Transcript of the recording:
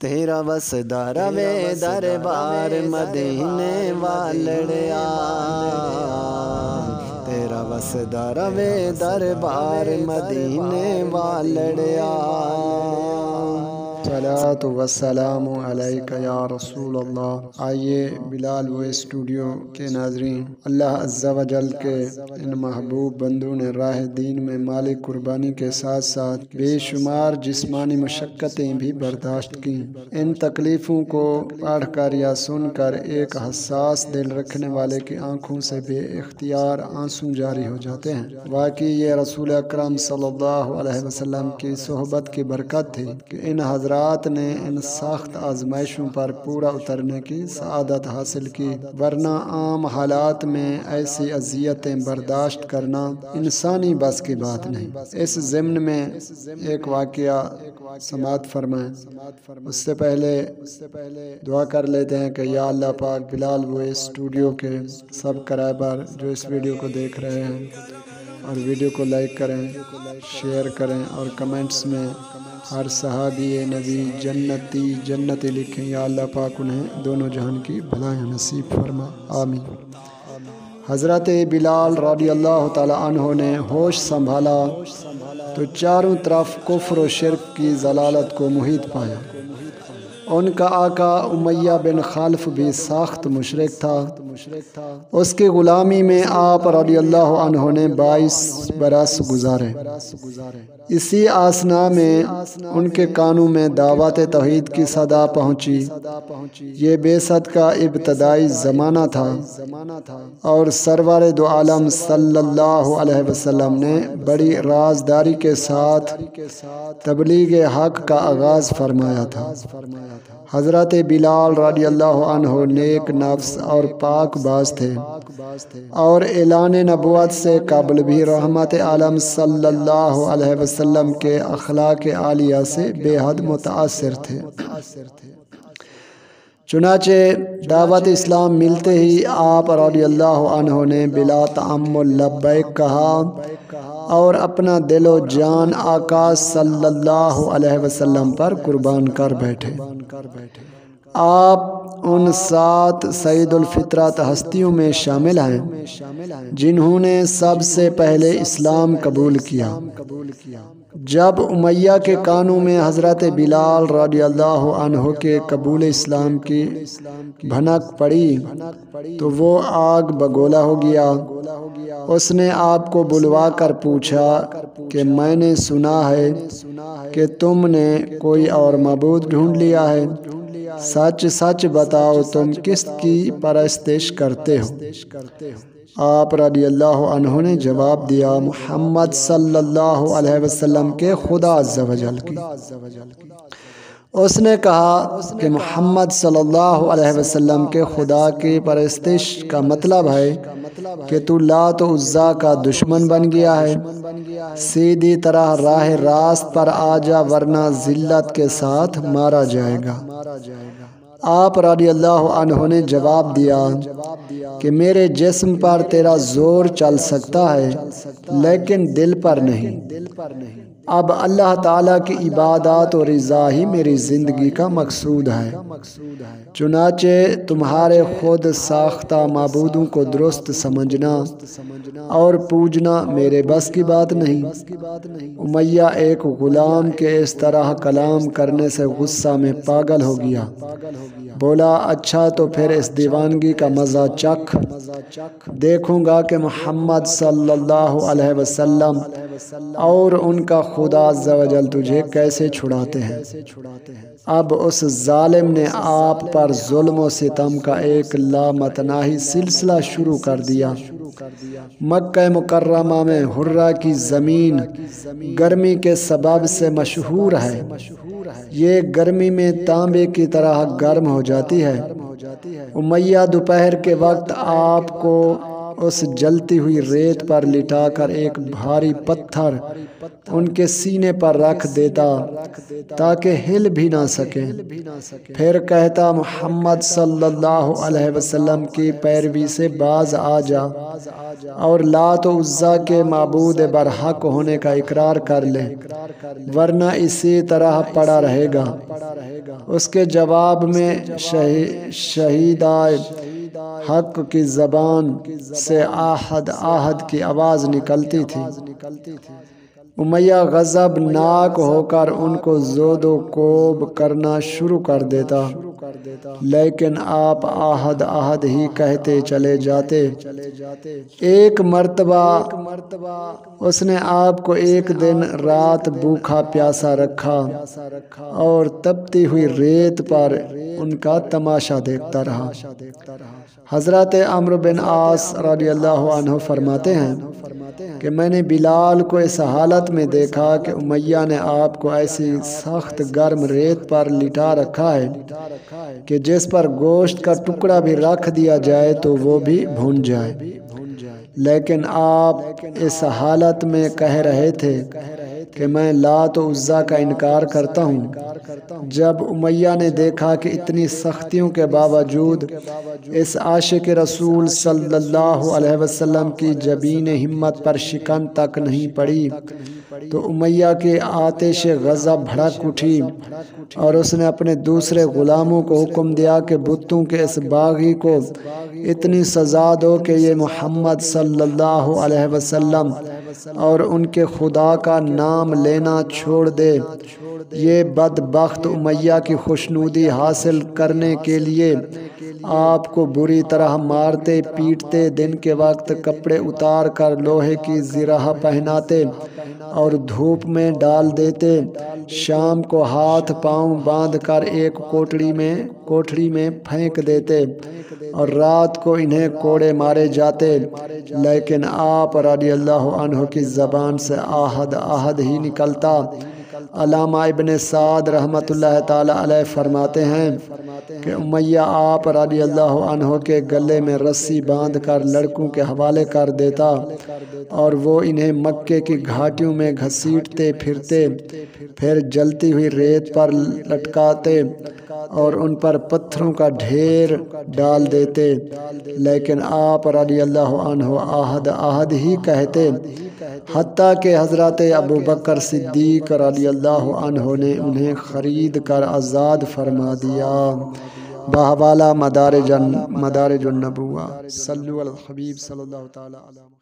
تیرا وسدا روے دربار مدینے والڑیا، تیرا وسدا روے دربار مدینے والڑیا۔ صلاۃ والسلام علیک یا رسول اللہ۔ آئیے بلال وے اسٹوڈیو کے ناظرین، اللہ عز و جل کے ان محبوب بندوں نے راہ دین میں مال قربانی کے ساتھ ساتھ بے شمار جسمانی مشقتیں بھی برداشت کی۔ ان تکلیفوں کو پڑھ کر یا سن کر ایک حساس دل رکھنے والے کی آنکھوں سے بے اختیار آنسو جاری ہو جاتے ہیں۔ واقعی یہ رسول اکرم صلی اللہ علیہ وسلم کی صحبت کی برکت تھی کہ ان حضرات نے ان سخت آزمائشوں پر پورا اترنے کی سعادت حاصل کی، ورنہ عام حالات میں ایسی اذیتیں برداشت کرنا انسانی بس کی بات نہیں۔ اس ضمن میں ایک واقعہ سماعت فرمائیں۔ اس سے پہلے دعا کر لیتے ہیں کہ یا اللہ پاک بلال وے اسٹوڈیو کے سبسکرائبر جو اس ویڈیو کو دیکھ رہے ہیں اور ویڈیو کو لائک کریں، شیئر کریں اور کمنٹس میں ہر صحابی نبی جنتی لکھیں۔ یا اللہ پاک انہیں دونوں جہان کی بھلائیاں نصیب فرما، آمین۔ حضرت بلال رضی اللہ تعالی عنہ نے ہوش سنبھالا تو چاروں طرف کفر و شرک کی ضلالت کو محیط پایا۔ ان کا آقا امیہ بن خلف بھی سخت مشرک تھا۔ اس کی غلامی میں آپ رضی اللہ عنہ نے 22 برس گزارے۔ اسی آسنا میں ان کے کانوں میں دعوت توحید کی صدا پہنچی۔ یہ بعثت کا ابتدائی زمانہ تھا اور سرور دو عالم صلی اللہ علیہ وسلم نے بڑی رازداری کے ساتھ تبلیغ حق کا آغاز فرمایا تھا۔ حضرت بلال رضی اللہ عنہ نیک نفس اور پاک باز تھے اور اعلان نبوت سے قبل بھی رحمت عالم صلی اللہ علیہ وسلم کے اخلاق عالیہ سے بے حد متاثر تھے۔ چنانچہ دعوت اسلام ملتے ہی آپ رضی اللہ عنہ نے بلا تعمل لبیک کہا اور اپنا دل و جان آقا صلی اللہ علیہ وسلم پر قربان کر بیٹھے۔ آپ ان 7 سید الفطرت ہستیوں میں شامل ہیں جنہوں نے سب سے پہلے اسلام قبول کیا۔ جب امیہ کے کانوں میں حضرت بلال رضی اللہ عنہ کے قبول اسلام کی بھنک پڑی تو وہ آگ بگولا ہو گیا۔ اس نے آپ کو بلوا کر پوچھا کہ میں نے سنا ہے کہ تم نے کوئی اور معبود ڈھونڈ لیا ہے، سچ سچ بتاؤ تم کس کی پرستش کرتے ہو؟ آپ رضی اللہ عنہ نے جواب دیا، محمد صلی اللہ علیہ وسلم کے خدا عز و جل کی۔ اس نے کہا کہ محمد صلی اللہ علیہ وسلم کے خدا کی پرستش کا مطلب ہے کہ تو لات و عزا کا دشمن بن گیا ہے، سیدھی طرح راہ راست پر آ جا ورنہ ذلت کے ساتھ مارا جائے گا۔ آپ رضی اللہ عنہ نے جواب دیا کہ میرے جسم پر تیرا زور چل سکتا ہے لیکن دل پر نہیں۔ اب اللہ تعالیٰ کی عبادات و رضا ہی میری زندگی کا مقصود ہے، چنانچہ تمہارے خود ساختہ معبودوں کو درست سمجھنا اور پوجنا میرے بس کی بات نہیں۔ امیہ ایک غلام کے اس طرح کلام کرنے سے غصہ میں پاگل ہو گیا۔ بولا، اچھا تو پھر اس دیوانگی کا مزہ چکھ، دیکھوں گا کہ محمد صلی اللہ علیہ وسلم اور ان کا خدا عز و جل تجھے کیسے چھڑاتے ہیں۔ اب اس ظالم نے آپ پر ظلم و ستم کا ایک لامتناہی سلسلہ شروع کر دیا۔ مکہ مکرمہ میں حرہ کی زمین گرمی کے سبب سے مشہور ہے۔ یہ گرمی میں تانبے کی طرح گرم ہو جاتی ہے۔ امیہ دوپہر کے وقت آپ کو اس جلتی ہوئی ریت پر لٹا کر ایک بھاری پتھر ان کے سینے پر رکھ دیتا تاکہ ہل بھی نہ سکیں۔ پھر کہتا محمد صلی اللہ علیہ وسلم کی پیروی سے باز آ جا اور لات و عزیٰ کے معبود برحق ہونے کا اقرار کر لے، ورنہ اسی طرح پڑا رہے گا۔ اس کے جواب میں شہیدائے حق کی زبان سے آہد آہد کی آواز نکلتی تھی۔ امیہ غضب ناک ہو کر ان کو زود و کوب کرنا شروع کر دیتا، لیکن آپ آہد آہد ہی کہتے چلے جاتے۔ ایک مرتبہ اس نے آپ کو ایک دن رات بھوکا پیاسا رکھا اور تپتی ہوئی ریت پر ان کا تماشا دیکھتا رہا۔ حضرت عمرو بن عاص رضی اللہ عنہ فرماتے ہیں کہ میں نے بلال کو اس حالت میں دیکھا کہ امیہ نے آپ کو ایسی سخت گرم ریت پر لٹا رکھا ہے کہ جس پر گوشت کا ٹکڑا بھی رکھ دیا جائے تو وہ بھی بھون جائے، لیکن آپ اس حالت میں کہہ رہے تھے کہ میں لات و عزیٰ کا انکار کرتا ہوں۔ جب امیہ نے دیکھا کہ اتنی سختیوں کے باوجود اس عاشق رسول صلی اللہ علیہ وسلم کی جبین ہمت پر شکن تک نہیں پڑی تو امیہ کی آتش غضب بھڑک اٹھی اور اس نے اپنے دوسرے غلاموں کو حکم دیا کہ بتوں کے اس باغی کو اتنی سزا دو کہ یہ محمد صلی اللہ علیہ وسلم اور ان کے خدا کا نام لینا چھوڑ دے۔ یہ بدبخت امیہ کی خوشنودی حاصل کرنے کے لیے آپ کو بری طرح مارتے پیٹتے، دن کے وقت کپڑے اتار کر لوہے کی زرہ پہناتے اور دھوپ میں ڈال دیتے، شام کو ہاتھ پاؤں باندھ کر ایک کوٹھڑی میں پھینک دیتے اور رات کو انہیں کوڑے مارے جاتے، لیکن آپ رضی اللہ عنہ کی زبان سے آہد آہد ہی نکلتا۔ علامہ ابن سعد رحمۃ اللہ تعالی علیہ فرماتے ہیں کہ امیہ آپ رضی اللہ عنہ کے گلے میں رسی باندھ کر لڑکوں کے حوالے کر دیتا اور وہ انہیں مکے کی گھاٹیوں میں گھسیٹتے پھرتے، پھر جلتی ہوئی ریت پر لٹکاتے اور ان پر پتھروں کا ڈھیر ڈال دیتے، لیکن آپ رضی اللہ عنہ آہد آہد ہی کہتے، حتیٰ کہ حضرت ابوبکر صدیق رضی اللہ عنہ نے انہیں خرید کر آزاد فرما دیا۔ بحوالہ مدارج النبوہ۔ صلو علی الحبیب صلی اللہ تعالی علیہ وسلم۔